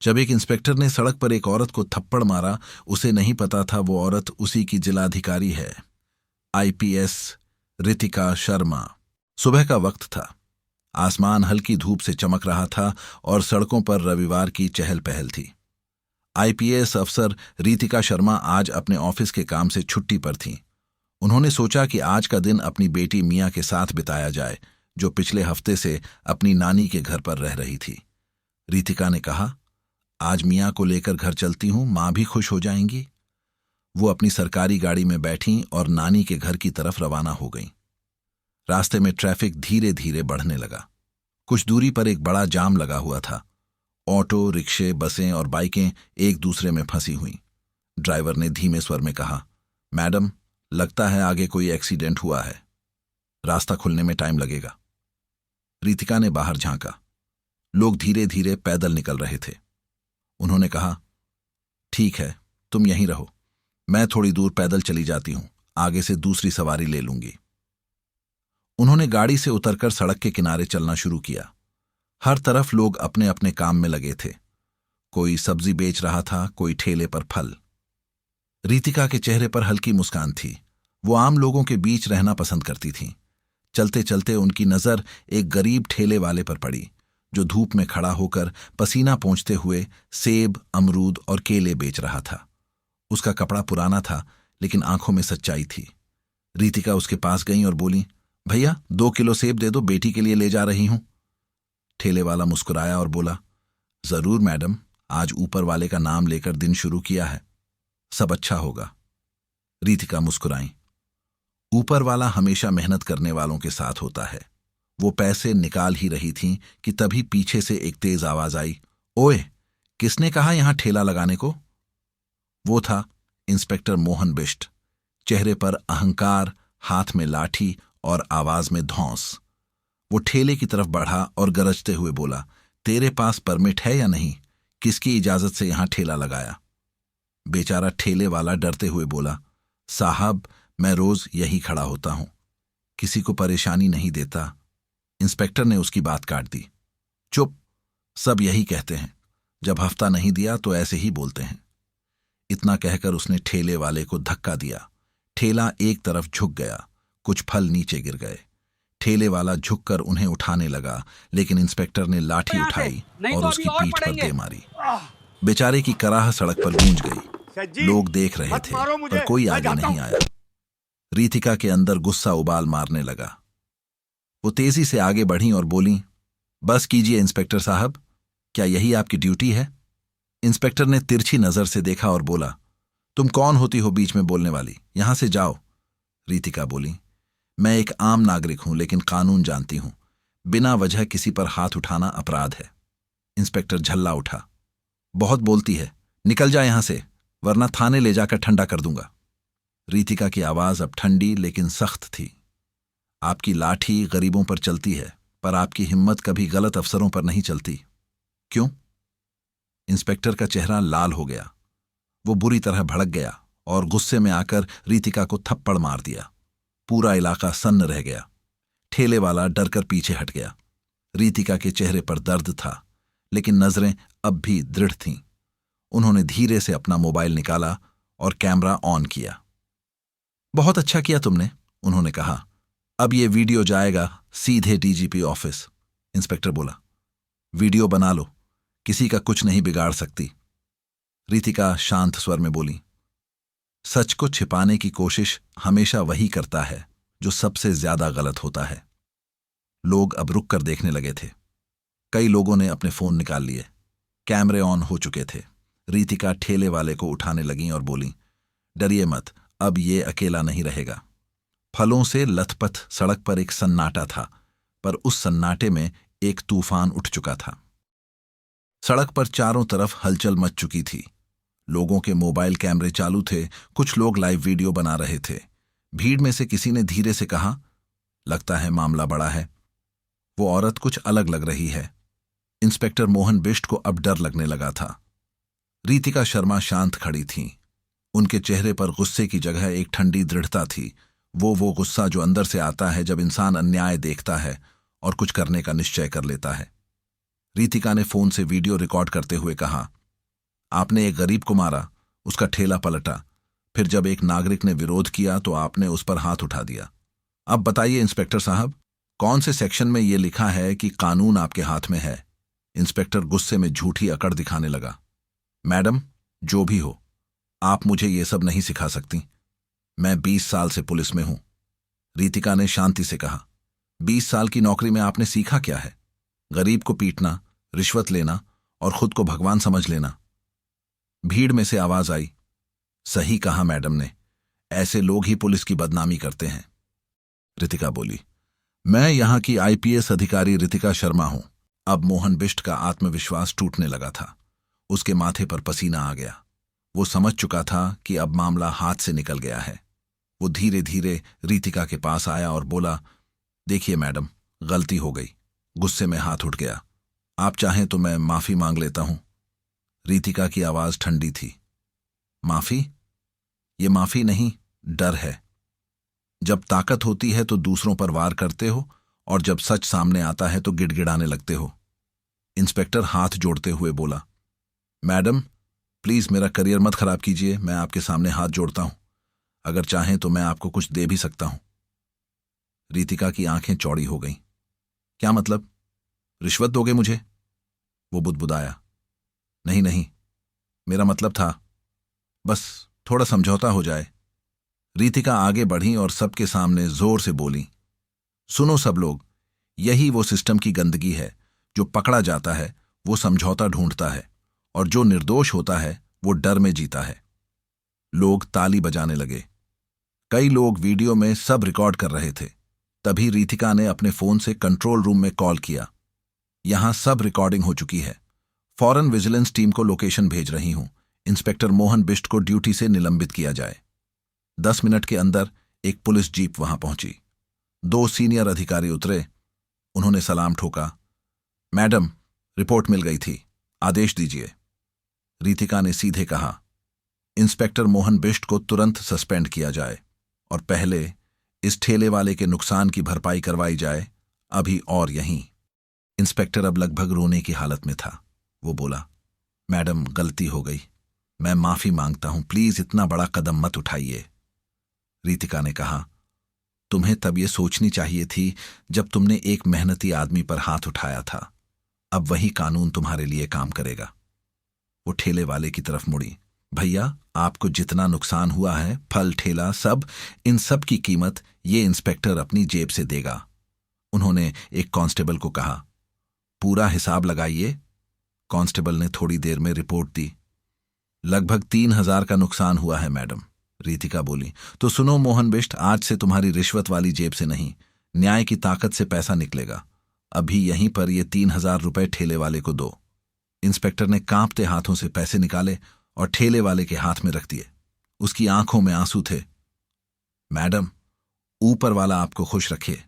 जब एक इंस्पेक्टर ने सड़क पर एक औरत को थप्पड़ मारा, उसे नहीं पता था वो औरत उसी की जिलाधिकारी है, आईपीएस रितिका शर्मा। सुबह का वक्त था। आसमान हल्की धूप से चमक रहा था और सड़कों पर रविवार की चहल पहल थी। आईपीएस अफसर रितिका शर्मा आज अपने ऑफिस के काम से छुट्टी पर थीं। उन्होंने सोचा कि आज का दिन अपनी बेटी मिया के साथ बिताया जाए, जो पिछले हफ्ते से अपनी नानी के घर पर रह रही थी। रितिका ने कहा, आज मिया को लेकर घर चलती हूं, मां भी खुश हो जाएंगी। वो अपनी सरकारी गाड़ी में बैठीं और नानी के घर की तरफ रवाना हो गईं। रास्ते में ट्रैफिक धीरे धीरे बढ़ने लगा। कुछ दूरी पर एक बड़ा जाम लगा हुआ था। ऑटो, रिक्शे, बसें और बाइकें एक दूसरे में फंसी हुईं। ड्राइवर ने धीमे स्वर में कहा, मैडम, लगता है आगे कोई एक्सीडेंट हुआ है। रास्ता खुलने में टाइम लगेगा। रितिका ने बाहर झांका। लोग धीरे धीरे पैदल निकल रहे थे। उन्होंने कहा, ठीक है, तुम यहीं रहो, मैं थोड़ी दूर पैदल चली जाती हूं, आगे से दूसरी सवारी ले लूंगी। उन्होंने गाड़ी से उतरकर सड़क के किनारे चलना शुरू किया। हर तरफ लोग अपने अपने काम में लगे थे। कोई सब्जी बेच रहा था, कोई ठेले पर फल। रितिका के चेहरे पर हल्की मुस्कान थी। वो आम लोगों के बीच रहना पसंद करती थीं। चलते चलते उनकी नजर एक गरीब ठेले वाले पर पड़ी, जो धूप में खड़ा होकर पसीना पोंछते हुए सेब, अमरूद और केले बेच रहा था। उसका कपड़ा पुराना था, लेकिन आंखों में सच्चाई थी। रितिका उसके पास गई और बोली, भैया 2 किलो सेब दे दो, बेटी के लिए ले जा रही हूं। ठेले वाला मुस्कुराया और बोला, जरूर मैडम, आज ऊपर वाले का नाम लेकर दिन शुरू किया है, सब अच्छा होगा। रितिका मुस्कुराई। ऊपर वाला हमेशा मेहनत करने वालों के साथ होता है। वो पैसे निकाल ही रही थीं कि तभी पीछे से एक तेज आवाज आई, ओए, किसने कहा यहां ठेला लगाने को? वो था इंस्पेक्टर मोहन बिष्ट। चेहरे पर अहंकार, हाथ में लाठी और आवाज में धौंस। वो ठेले की तरफ बढ़ा और गरजते हुए बोला, तेरे पास परमिट है या नहीं? किसकी इजाजत से यहां ठेला लगाया? बेचारा ठेले वाला डरते हुए बोला, साहब, मैं रोज यही खड़ा होता हूं, किसी को परेशानी नहीं देता। इंस्पेक्टर ने उसकी बात काट दी। चुप, सब यही कहते हैं, जब हफ्ता नहीं दिया तो ऐसे ही बोलते हैं। इतना कहकर उसने ठेले वाले को धक्का दिया। ठेला एक तरफ झुक गया, कुछ फल नीचे गिर गए। ठेले वाला झुककर उन्हें उठाने लगा, लेकिन इंस्पेक्टर ने लाठी उठाई और उसकी पीठ पर दे मारी। बेचारे की कराह सड़क पर गूंज गई। लोग देख रहे थे, पर कोई आगे नहीं आया। रितिका के अंदर गुस्सा उबाल मारने लगा। वो तेजी से आगे बढ़ी और बोली, बस कीजिए इंस्पेक्टर साहब, क्या यही आपकी ड्यूटी है? इंस्पेक्टर ने तिरछी नजर से देखा और बोला, तुम कौन होती हो बीच में बोलने वाली? यहां से जाओ। रितिका बोली, मैं एक आम नागरिक हूं, लेकिन कानून जानती हूं। बिना वजह किसी पर हाथ उठाना अपराध है। इंस्पेक्टर झल्ला उठा। बहुत बोलती है, निकल जा यहां से, वरना थाने ले जाकर ठंडा कर दूंगा। रितिका की आवाज अब ठंडी लेकिन सख्त थी। आपकी लाठी गरीबों पर चलती है, पर आपकी हिम्मत कभी गलत अफसरों पर नहीं चलती। क्यों? इंस्पेक्टर का चेहरा लाल हो गया। वो बुरी तरह भड़क गया और गुस्से में आकर रितिका को थप्पड़ मार दिया। पूरा इलाका सन्न रह गया। ठेले वाला डरकर पीछे हट गया। रितिका के चेहरे पर दर्द था, लेकिन नजरें अब भी दृढ़ थीं। उन्होंने धीरे से अपना मोबाइल निकाला और कैमरा ऑन किया। बहुत अच्छा किया तुमने, उन्होंने कहा। अब ये वीडियो जाएगा सीधे डीजीपी ऑफिस। इंस्पेक्टर बोला, वीडियो बना लो, किसी का कुछ नहीं बिगाड़ सकती। रितिका शांत स्वर में बोली, सच को छिपाने की कोशिश हमेशा वही करता है जो सबसे ज्यादा गलत होता है। लोग अब रुक कर देखने लगे थे। कई लोगों ने अपने फोन निकाल लिए। कैमरे ऑन हो चुके थे। रितिका ठेले वाले को उठाने लगी और बोली, डरिए मत, अब ये अकेला नहीं रहेगा। फलों से लथपथ सड़क पर एक सन्नाटा था, पर उस सन्नाटे में एक तूफान उठ चुका था। सड़क पर चारों तरफ हलचल मच चुकी थी। लोगों के मोबाइल कैमरे चालू थे, कुछ लोग लाइव वीडियो बना रहे थे। भीड़ में से किसी ने धीरे से कहा, लगता है मामला बड़ा है। वो औरत कुछ अलग लग रही है। इंस्पेक्टर मोहन बिष्ट को अब डर लगने लगा था। रितिका शर्मा शांत खड़ी थीं। उनके चेहरे पर गुस्से की जगह एक ठंडी दृढ़ता थी। वो गुस्सा जो अंदर से आता है जब इंसान अन्याय देखता है और कुछ करने का निश्चय कर लेता है। रितिका ने फोन से वीडियो रिकॉर्ड करते हुए कहा, आपने एक गरीब को मारा, उसका ठेला पलटा, फिर जब एक नागरिक ने विरोध किया तो आपने उस पर हाथ उठा दिया। अब बताइए इंस्पेक्टर साहब, कौन से सेक्शन में यह लिखा है कि कानून आपके हाथ में है? इंस्पेक्टर गुस्से में झूठी अकड़ दिखाने लगा। मैडम, जो भी हो, आप मुझे ये सब नहीं सिखा सकती। मैं 20 साल से पुलिस में हूं। रितिका ने शांति से कहा। 20 साल की नौकरी में आपने सीखा क्या है? गरीब को पीटना, रिश्वत लेना और खुद को भगवान समझ लेना। भीड़ में से आवाज आई, सही कहा मैडम ने, ऐसे लोग ही पुलिस की बदनामी करते हैं। रितिका बोली, मैं यहां की आईपीएस अधिकारी रितिका शर्मा हूं। अब मोहन बिष्ट का आत्मविश्वास टूटने लगा था। उसके माथे पर पसीना आ गया। वो समझ चुका था कि अब मामला हाथ से निकल गया है। वो धीरे धीरे रितिका के पास आया और बोला, देखिए मैडम, गलती हो गई। गुस्से में हाथ उठ गया। आप चाहें तो मैं माफी मांग लेता हूं। रितिका की आवाज ठंडी थी। माफी? ये माफी नहीं, डर है। जब ताकत होती है तो दूसरों पर वार करते हो, और जब सच सामने आता है तो गिड़गिड़ाने लगते हो। इंस्पेक्टर हाथ जोड़ते हुए बोला, मैडम प्लीज मेरा करियर मत खराब कीजिए। मैं आपके सामने हाथ जोड़ता हूं। अगर चाहें तो मैं आपको कुछ दे भी सकता हूं। रितिका की आंखें चौड़ी हो गईं। क्या मतलब? रिश्वत दोगे मुझे? वो बुदबुदाया। नहीं नहीं, मेरा मतलब था बस थोड़ा समझौता हो जाए। रितिका आगे बढ़ी और सबके सामने जोर से बोली, सुनो सब लोग, यही वो सिस्टम की गंदगी है। जो पकड़ा जाता है वो समझौता ढूंढता है, और जो निर्दोष होता है वो डर में जीता है। लोग ताली बजाने लगे। कई लोग वीडियो में सब रिकॉर्ड कर रहे थे। तभी रितिका ने अपने फोन से कंट्रोल रूम में कॉल किया। यहां सब रिकॉर्डिंग हो चुकी है। फॉरेन विजिलेंस टीम को लोकेशन भेज रही हूं। इंस्पेक्टर मोहन बिष्ट को ड्यूटी से निलंबित किया जाए। 10 मिनट के अंदर एक पुलिस जीप वहां पहुंची। 2 सीनियर अधिकारी उतरे। उन्होंने सलाम ठोका। मैडम, रिपोर्ट मिल गई थी, आदेश दीजिए। रितिका ने सीधे कहा, इंस्पेक्टर मोहन बिष्ट को तुरंत सस्पेंड किया जाए, और पहले इस ठेले वाले के नुकसान की भरपाई करवाई जाए, अभी और यहीं। इंस्पेक्टर अब लगभग रोने की हालत में था। वो बोला, मैडम गलती हो गई, मैं माफी मांगता हूं, प्लीज इतना बड़ा कदम मत उठाइए। रितिका ने कहा, तुम्हें तब ये सोचनी चाहिए थी जब तुमने एक मेहनती आदमी पर हाथ उठाया था। अब वही कानून तुम्हारे लिए काम करेगा। वो ठेले वाले की तरफ मुड़ी। भैया, आपको जितना नुकसान हुआ है, फल, ठेला, सब, इन सब की कीमत ये इंस्पेक्टर अपनी जेब से देगा। उन्होंने एक कांस्टेबल को कहा, पूरा हिसाब लगाइए। कांस्टेबल ने थोड़ी देर में रिपोर्ट दी। लगभग 3000 का नुकसान हुआ है मैडम। रितिका बोली, तो सुनो मोहन बिष्ट, आज से तुम्हारी रिश्वत वाली जेब से नहीं, न्याय की ताकत से पैसा निकलेगा। अभी यहीं पर ये 3000 रुपए ठेले वाले को दो। इंस्पेक्टर ने कांपते हाथों से पैसे निकाले और ठेले वाले के हाथ में रख दिए। उसकी आंखों में आंसू थे। मैडम, ऊपर वाला आपको खुश रखे,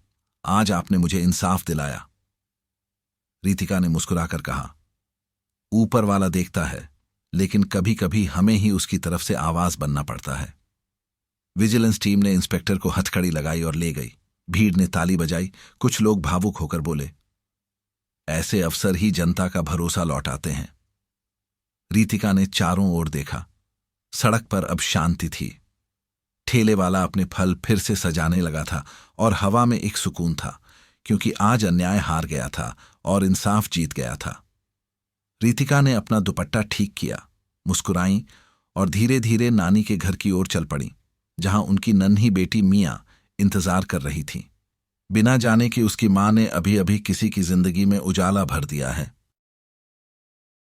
आज आपने मुझे इंसाफ दिलाया। रितिका ने मुस्कुराकर कहा, ऊपर वाला देखता है, लेकिन कभी कभी हमें ही उसकी तरफ से आवाज बनना पड़ता है। विजिलेंस टीम ने इंस्पेक्टर को हथकड़ी लगाई और ले गई। भीड़ ने ताली बजाई। कुछ लोग भावुक होकर बोले, ऐसे अफसर ही जनता का भरोसा लौटाते हैं। रितिका ने चारों ओर देखा। सड़क पर अब शांति थी। ठेले वाला अपने फल फिर से सजाने लगा था, और हवा में एक सुकून था, क्योंकि आज अन्याय हार गया था और इंसाफ जीत गया था। रितिका ने अपना दुपट्टा ठीक किया, मुस्कुराई और धीरे धीरे नानी के घर की ओर चल पड़ी, जहां उनकी नन्ही बेटी मियां इंतजार कर रही थी, बिना जाने कि उसकी मां ने अभी अभी किसी की जिंदगी में उजाला भर दिया है।